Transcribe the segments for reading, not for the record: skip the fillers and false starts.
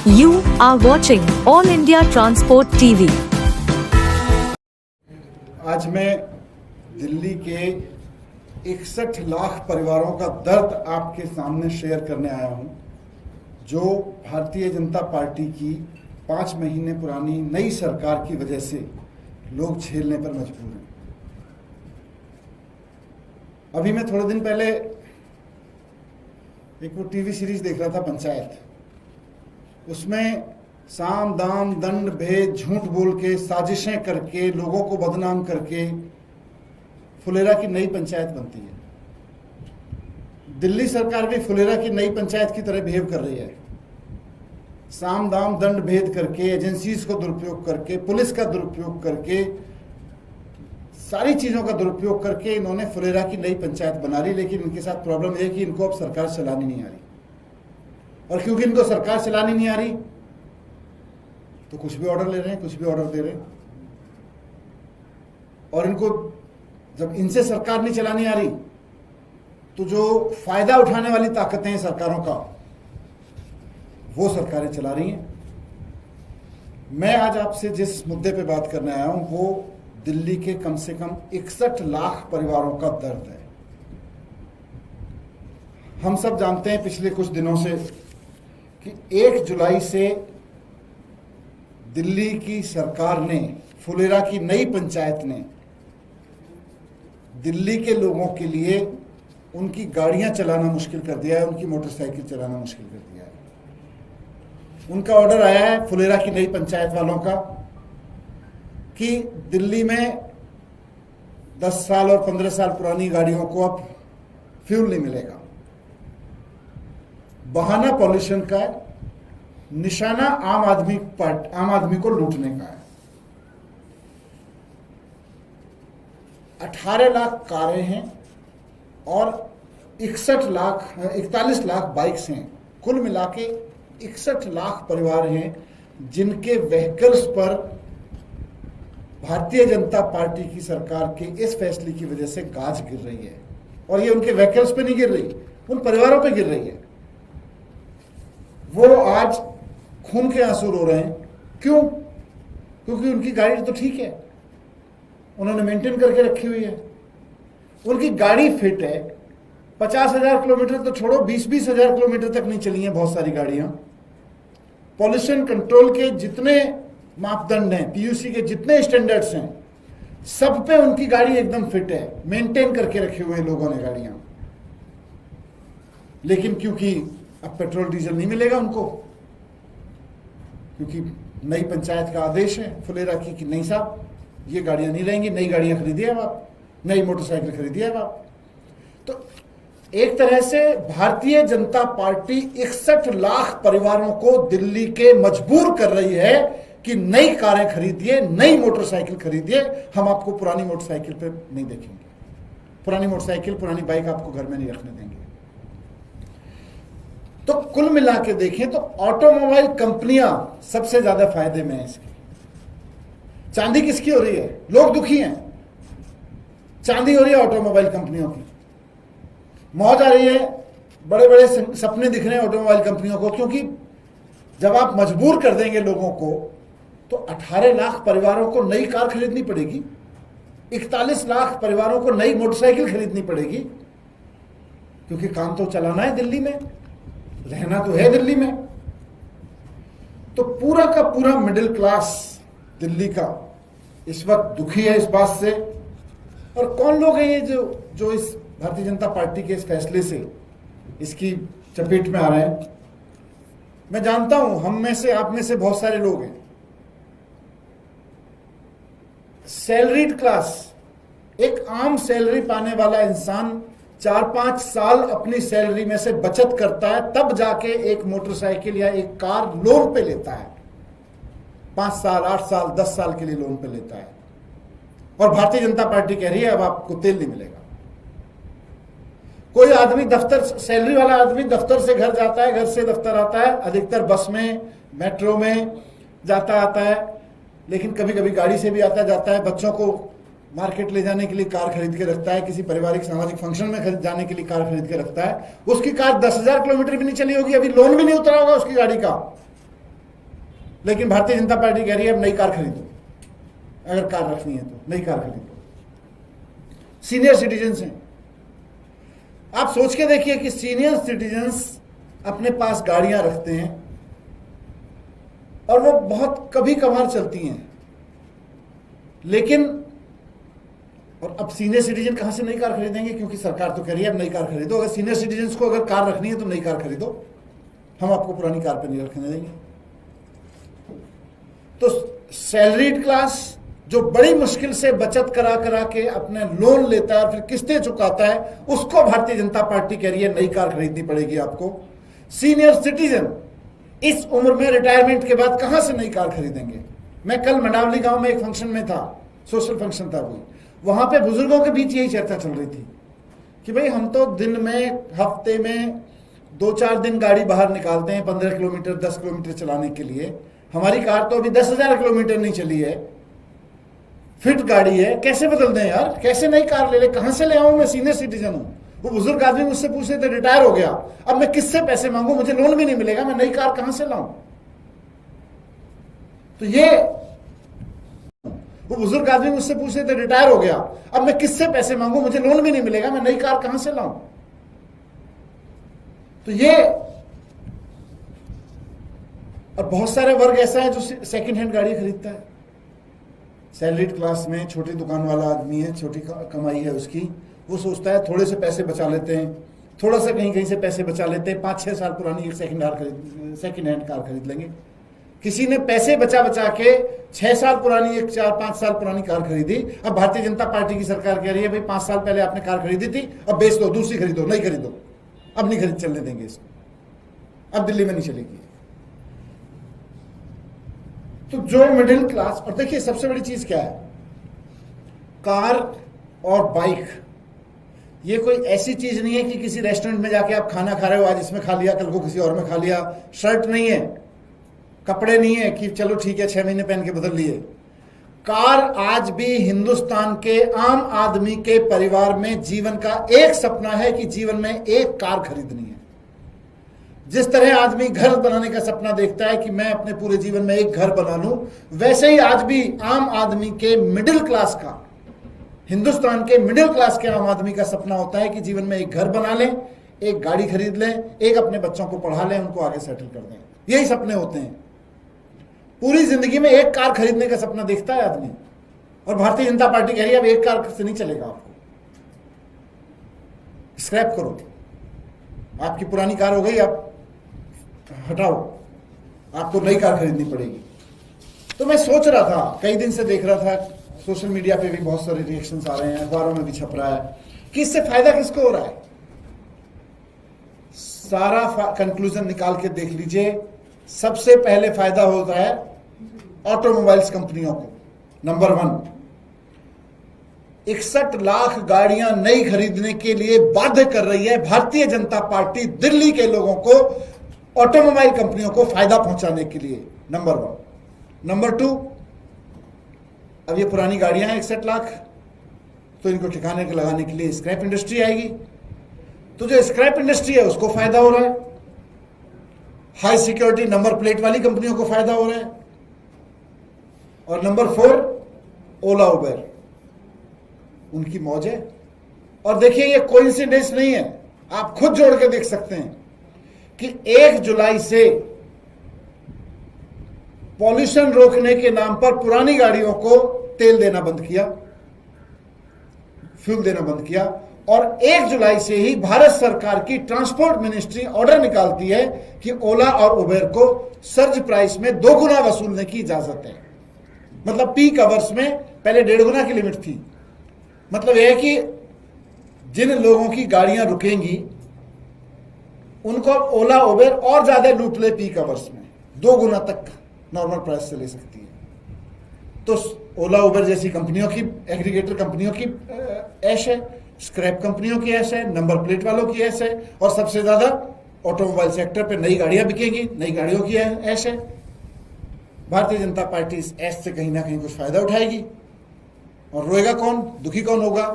You are watching All India Transport TV. आज मैं दिल्ली के 61 लाख परिवारों का दर्द आपके सामने शेयर करने आया हूं, जो भारतीय जनता पार्टी की 5 महीने पुरानी नई सरकार की वजह से लोग झेलने पर मजबूर हैं। अभी मैं थोड़े दिन पहले एक वो टीवी सीरीज देख रहा था पंचायत। उसमें साम दाम दंड भेद झूठ बोल के साजिशें करके लोगों को बदनाम करके फुलेरा की नई पंचायत बनती है। दिल्ली सरकार भी फुलेरा की नई पंचायत की तरह बिहेव कर रही है। साम दाम दंड भेद करके, एजेंसीज को दुरुपयोग करके, पुलिस का दुरुपयोग करके, सारी चीजों का दुरुपयोग करके इन्होंने फुलेरा की नई पंचायत बना ली। लेकिन इनके साथ प्रॉब्लम यह है कि इनको अब सरकार चलानी नहीं आ रही, और क्योंकि इनको सरकार चलानी नहीं आ रही तो कुछ भी ऑर्डर ले रहे हैं, कुछ भी ऑर्डर दे रहे हैं। और इनको जब इनसे सरकार नहीं चलानी आ रही तो जो फायदा उठाने वाली ताकतें हैं सरकारों का, वो सरकारें चला रही हैं। मैं आज आपसे जिस मुद्दे पे बात करने आया हूं वो दिल्ली के कम से कम 61 लाख परिवारों का दर्द है। हम सब जानते हैं पिछले कुछ दिनों से कि 1 जुलाई से दिल्ली की सरकार ने, फुलेरा की नई पंचायत ने दिल्ली के लोगों के लिए उनकी गाड़ियां चलाना मुश्किल कर दिया है, उनकी मोटरसाइकिल चलाना मुश्किल कर दिया है। उनका ऑर्डर आया है फुलेरा की नई पंचायत वालों का कि दिल्ली में 10 साल और 15 साल पुरानी गाड़ियों को अब फ्यूल नहीं मिलेगा। बहाना पॉल्यूशन का है, निशाना आम आदमी को लूटने का है। 18 लाख कारें हैं और 41 लाख बाइक्स हैं। कुल मिला के 61 लाख परिवार हैं जिनके व्हीकल्स पर भारतीय जनता पार्टी की सरकार के इस फैसले की वजह से गाज गिर रही है। और ये उनके व्हीकल्स पे नहीं गिर रही, उन परिवारों पे गिर रही है। वो आज खून के आंसू रो रहे हैं। क्यों? क्योंकि उनकी गाड़ी तो ठीक है, उन्होंने मेंटेन करके रखी हुई है, उनकी गाड़ी फिट है। 50,000 किलोमीटर तो छोड़ो, 20,000 किलोमीटर तक नहीं चली हैं बहुत सारी गाड़ियां। पॉल्यूशन कंट्रोल के जितने मापदंड हैं, पीयूसी के जितने स्टैंडर्ड्स हैं, सब पे उनकी गाड़ी एकदम फिट है, मेंटेन करके रखे हुए लोगों ने गाड़ियां। लेकिन क्योंकि अब पेट्रोल डीजल नहीं मिलेगा उनको, क्योंकि नई पंचायत का आदेश है फुलेरा की कि नहीं साहब ये गाड़ियां नहीं रहेंगी, नई गाड़ियां खरीदिए अब आप, नई मोटरसाइकिल खरीदिए अब आप। तो एक तरह से भारतीय जनता पार्टी 61 लाख परिवारों को दिल्ली के मजबूर कर रही है कि नई कारें खरीदिए, नई मोटरसाइकिल खरीदिए, हम आपको पुरानी मोटरसाइकिल पे नहीं देखेंगे, पुरानी मोटरसाइकिल, पुरानी बाइक आपको घर में नहीं रखने देंगे। तो कुल मिला के देखें तो ऑटोमोबाइल कंपनियां सबसे ज्यादा फायदे में है इसके। चांदी किसकी हो रही है? लोग दुखी हैं, चांदी हो रही है ऑटोमोबाइल कंपनियों की। मौज आ रही है, बड़े बड़े सपने दिख रहे हैं ऑटोमोबाइल कंपनियों को, क्योंकि जब आप मजबूर कर देंगे लोगों को तो 18 लाख परिवारों को नई कार खरीदनी पड़ेगी, 41 लाख परिवारों को नई मोटरसाइकिल खरीदनी पड़ेगी, क्योंकि काम तो चलाना है दिल्ली में, रहना तो है दिल्ली में। तो पूरा का पूरा मिडिल क्लास दिल्ली का इस वक्त दुखी है इस बात से। और कौन लोग हैं ये जो इस भारतीय जनता पार्टी के इस फैसले से, इसकी चपेट में आ रहे हैं? मैं जानता हूं हम में से, आप में से बहुत सारे लोग हैं सैलरीड क्लास। एक आम सैलरी पाने वाला इंसान 4-5 साल अपनी सैलरी में से बचत करता है, तब जाके एक मोटरसाइकिल या एक कार लोन पे लेता है। 5 साल, 8 साल, 10 साल के लिए लोन पे लेता है। और भारतीय जनता पार्टी कह रही है अब आपको तेल नहीं मिलेगा। कोई आदमी दफ्तर, सैलरी वाला आदमी दफ्तर से घर जाता है, घर से दफ्तर आता है, अधिकतर बस में, मेट्रो में जाता आता है, लेकिन कभी कभी गाड़ी से भी आता जाता है। बच्चों को मार्केट ले जाने के लिए कार खरीद के रखता है, किसी पारिवारिक सामाजिक फंक्शन में जाने के लिए कार खरीद के रखता है। उसकी कार 10,000 किलोमीटर भी नहीं चली होगी, अभी लोन भी नहीं उतरा होगा उसकी गाड़ी का, लेकिन भारतीय जनता पार्टी कह रही है अब नई कार खरीदो, अगर कार रखनी है तो नई कार खरीदो। सीनियर सिटीजन्स हैं, आप सोच के देखिए कि सीनियर सिटीजन्स अपने पास गाड़ियां रखते हैं और वो बहुत कभी कभार चलती हैं, लेकिन और अब सीनियर सिटीजन कहां से नई कार खरीदेंगे, क्योंकि सरकार तो कह रही है अब नई कार खरीदो। अगर सीनियर सिटीजन्स को अगर कार रखनी है तो नई कार खरीदो, हम आपको पुरानी कार पे नहीं रखने देंगे। तो सैलरीड क्लास जो बड़ी मुश्किल से बचत करा करा के अपने लोन लेता है और फिर किस्तें चुकाता है, उसको भारतीय जनता पार्टी कह रही है नई कार खरीदनी पड़ेगी आपको। सीनियर सिटीजन इस उम्र में रिटायरमेंट के बाद कहां से नई कार खरीदेंगे। मैं कल मंडावली गांव में एक फंक्शन में था, सोशल फंक्शन था कोई, वहां पे बुजुर्गों के बीच यही चर्चा चल रही थी कि भाई हम तो दिन में हफ्ते में 2-4 दिन गाड़ी बाहर निकालते हैं 15 किलोमीटर 10 किलोमीटर चलाने के लिए, हमारी कार तो अभी 10,000 किलोमीटर नहीं चली है, फिट गाड़ी है, कैसे बदल दें यार, कैसे नई कार ले ले, कहां से ले आऊं, मैं सीनियर सिटीजन हूं। वो बुजुर्ग आदमी मुझसे पूछे थे रिटायर हो गया, अब मैं किससे पैसे मांगू, मुझे लोन भी नहीं मिलेगा, मैं नई कार कहां से लाऊं। तो ये वो बुजुर्ग आदमी मुझसे पूछे थे रिटायर हो गया, अब मैं किससे पैसे मांगू, मुझे लोन भी नहीं मिलेगा, मैं नई कार कहां से लाऊं। तो ये और बहुत सारे वर्ग ऐसा है जो सेकंड हैंड गाड़ी खरीदता है। सैलरीड क्लास में छोटी दुकान वाला आदमी है, छोटी कमाई है उसकी, वो सोचता है थोड़े से पैसे बचा लेते हैं, थोड़ा सा कहीं कहीं से पैसे बचा लेते हैं, 5-6 साल पुरानी एक सेकंड हैंड कार खरीद लेंगे। किसी ने पैसे बचा बचा के 6 साल पुरानी एक 4-5 साल पुरानी कार खरीदी। अब भारतीय जनता पार्टी की सरकार कह रही है भाई 5 साल पहले आपने कार खरीदी थी, अब बेच दो, दूसरी खरीदो, नहीं खरीदो, अब नहीं खरीद चलने देंगे इसको, अब दिल्ली में नहीं चलेगी। तो जो मिडिल क्लास, और देखिए सबसे बड़ी चीज क्या है, कार और बाइक ये कोई ऐसी चीज नहीं है कि किसी रेस्टोरेंट में जाके आप खाना खा रहे हो, आज इसमें खा लिया कल को किसी और में खा लिया। शर्ट नहीं है, कपड़े नहीं है कि चलो ठीक है 6 महीने पहन के बदल लिए। कार आज भी हिंदुस्तान के आम आदमी के परिवार में जीवन का एक सपना है कि जीवन में एक कार खरीदनी है। जिस तरह आदमी घर बनाने का सपना देखता है कि मैं अपने पूरे जीवन में एक घर बना लूं, वैसे ही आज भी आम आदमी के मिडिल क्लास का, हिंदुस्तान के मिडिल क्लास के आम आदमी का सपना होता है कि जीवन में एक घर बना लें, एक गाड़ी खरीद लें, एक अपने बच्चों को पढ़ा लें, उनको आगे सेटल कर दें। यही सपने होते हैं। पूरी जिंदगी में एक कार खरीदने का सपना देखता है आदमी, और भारतीय जनता पार्टी कह रही है अब एक कार से नहीं चलेगा, आपको स्क्रैप करो, आपकी पुरानी कार हो गई, आप हटाओ, आपको नई कार खरीदनी पड़ेगी। तो मैं सोच रहा था, कई दिन से देख रहा था, सोशल मीडिया पे भी बहुत सारे रिएक्शंस आ रहे हैं, अखबारों में भी छप रहा है कि इससे फायदा किसको हो रहा है। सारा कंक्लूजन निकाल के देख लीजिए। सबसे पहले फायदा होता है ऑटोमोबाइल्स कंपनियों को। नंबर 1, 61 लाख गाड़ियां नई खरीदने के लिए बाध्य कर रही है भारतीय जनता पार्टी दिल्ली के लोगों को, ऑटोमोबाइल कंपनियों को फायदा पहुंचाने के लिए। नंबर 1। नंबर 2, अब ये पुरानी गाड़ियां हैं 61 लाख, तो इनको ठिकाने के लगाने के लिए स्क्रैप इंडस्ट्री आएगी, तो जो स्क्रैप इंडस्ट्री है उसको फायदा हो रहा है। हाई सिक्योरिटी नंबर प्लेट वाली कंपनियों को फायदा हो रहा है। और नंबर 4, ओला उबेर, उनकी मौज है। और देखिए ये कोइंसिडेंस नहीं है, आप खुद जोड़ के देख सकते हैं कि 1 जुलाई से पॉल्यूशन रोकने के नाम पर पुरानी गाड़ियों को तेल देना बंद किया, फ्यूल देना बंद किया, और 1 जुलाई से ही भारत सरकार की ट्रांसपोर्ट मिनिस्ट्री ऑर्डर निकालती है कि ओला और उबेर को सर्ज प्राइस में 2 गुना वसूलने की इजाजत है। मतलब पीक आवर्स में पहले 1.5 गुना की लिमिट थी। मतलब यह है कि जिन लोगों की गाड़ियां रुकेंगी उनको ओला उबेर और ज्यादा लूट ले, पीक आवर्स में 2 गुना तक नॉर्मल प्राइस से ले सकती है। तो ओला उबेर जैसी कंपनियों की, एग्रीगेटर कंपनियों की ऐश है, स्क्रैप कंपनियों की ऐश है, नंबर प्लेट वालों की ऐश है, और सबसे ज्यादा ऑटोमोबाइल सेक्टर पे नई गाड़ियां बिकेंगी, नई गाड़ियों की ऐश है। भारतीय जनता पार्टी इस ऐश से कहीं ना कहीं कुछ फायदा उठाएगी, और रोएगा कौन, दुखी कौन होगा?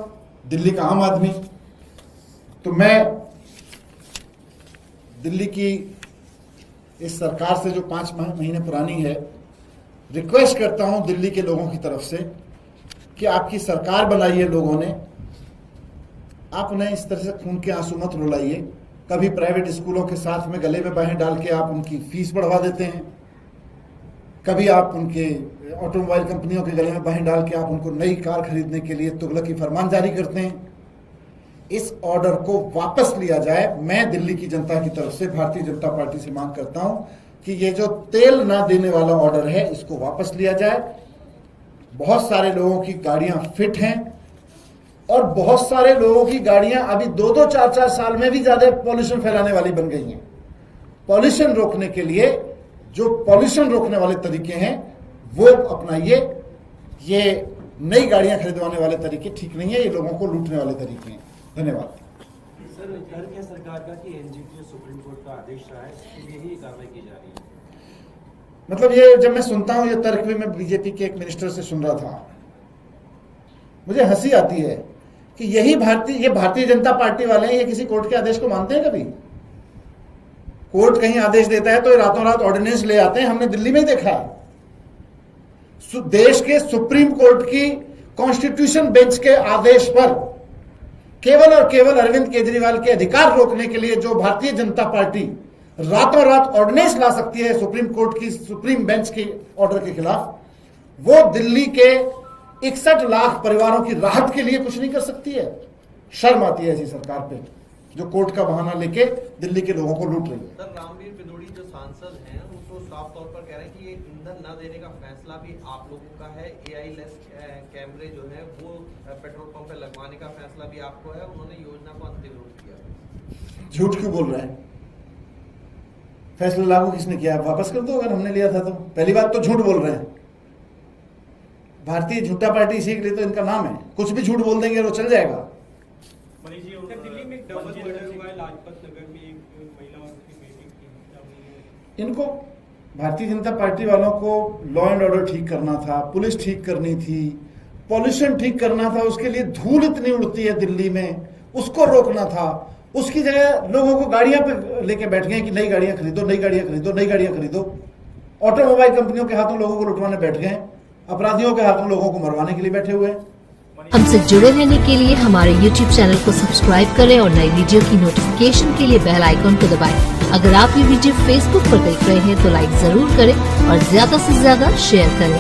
दिल्ली का आम आदमी। तो मैं दिल्ली की इस सरकार से जो 5 महीने पुरानी है रिक्वेस्ट करता हूं दिल्ली के लोगों की तरफ से कि आपकी सरकार बनाई है लोगों ने, आप उन्हें इस तरह से खून के आंसू मत रुलाइए। कभी प्राइवेट स्कूलों के साथ में गले में बाहें डाल के आप उनकी फीस बढ़वा देते हैं, कभी आप उनके ऑटोमोबाइल कंपनियों के गले में बाहें डाल के आप उनको नई कार खरीदने के लिए तुगलकी फरमान जारी करते हैं। इस ऑर्डर को वापस लिया जाए। मैं दिल्ली की जनता की तरफ से भारतीय जनता पार्टी से मांग करता हूं कि ये जो तेल ना देने वाला ऑर्डर है इसको वापस लिया जाए। बहुत सारे लोगों की गाड़ियां फिट हैं और बहुत सारे लोगों की गाड़ियां अभी 2-2, 4-4 साल में भी ज्यादा पॉल्यूशन फैलाने वाली बन गई हैं। पॉल्यूशन रोकने के लिए जो पॉल्यूशन रोकने वाले तरीके हैं वो अपनाइए। ये नई गाड़ियां खरीदवाने वाले तरीके ठीक नहीं है, ये लोगों को लूटने वाले तरीके हैं। धन्यवाद। सर, तर्क है सरकार का कि एनजीटी सुप्रीम कोर्ट का आदेश रहा है, यही कार्रवाई की जा रही है। मतलब ये जब मैं सुनता हूं ये तर्क भी मैं बीजेपी के एक मिनिस्टर से सुन रहा था, मुझे हंसी आती है कि ये भारतीय जनता पार्टी वाले हैं, ये किसी कोर्ट के आदेश को मानते हैं कभी? कोर्ट कहीं आदेश देता है तो ये रातों रात ऑर्डिनेंस ले आते हैं। हमने दिल्ली में ही देखा है, देश के सुप्रीम कोर्ट की कॉन्स्टिट्यूशन बेंच के आदेश पर केवल और केवल अरविंद केजरीवाल के अधिकार रोकने के लिए जो भारतीय जनता पार्टी रातों रात ऑर्डिनेंस ला सकती है सुप्रीम कोर्ट की सुप्रीम बेंच के ऑर्डर के खिलाफ, वो दिल्ली के 61 लाख परिवारों की राहत के लिए कुछ नहीं कर सकती है। शर्म आती है ऐसी सरकार पे जो कोर्ट का बहाना लेके दिल्ली के लोगों को लूट रही है। सर, रामवीर पिदोड़ी जो सांसद हैं वो तो साफ तौर पर कह रहे हैं कि ये ईंधन न देने का फैसला भी आप लोगों का है, एआई लेस कैमरे जो है वो पेट्रोल पंप पे लगवाने का फैसला भी आपको है, उन्होंने योजना को अंतिम रूप दिया। झूठ क्यों बोल रहे हैं? फैसला लागू किसने किया? वापस कर दो अगर हमने लिया था तो। पहली बात तो झूठ बोल रहे हैं। भारतीय झूठा पार्टी इसी के लिए तो इनका नाम है, कुछ भी झूठ बोल देंगे वो चल जाएगा। दिल्ली में डबल मर्डर हुआ है, लाजपत नगर में एक महिला और उसकी बेटी की हत्या हुई है। इनको भारतीय जनता पार्टी वालों को लॉ एंड ऑर्डर ठीक करना था, पुलिस ठीक करनी थी, पॉल्यूशन ठीक करना था, उसके लिए धूल इतनी उड़ती है दिल्ली में, उसको रोकना था। उसकी जगह लोगों को गाड़ियां पे लेके बैठ गए कि नई गाड़ियां खरीदो, नई गाड़ियां खरीदो, नई गाड़ियां खरीदो। ऑटोमोबाइल कंपनियों के हाथों लोगों को लुटवाने बैठ गए, अपराधियों के हाथों लोगों को मरवाने के लिए बैठे हुए हैं। हमसे जुड़े रहने के लिए हमारे YouTube चैनल को सब्सक्राइब करें और नई वीडियो की नोटिफिकेशन के लिए बेल आइकन को दबाएं। अगर आप ये वीडियो Facebook पर देख रहे हैं तो लाइक जरूर करें और ज्यादा से ज्यादा शेयर करें।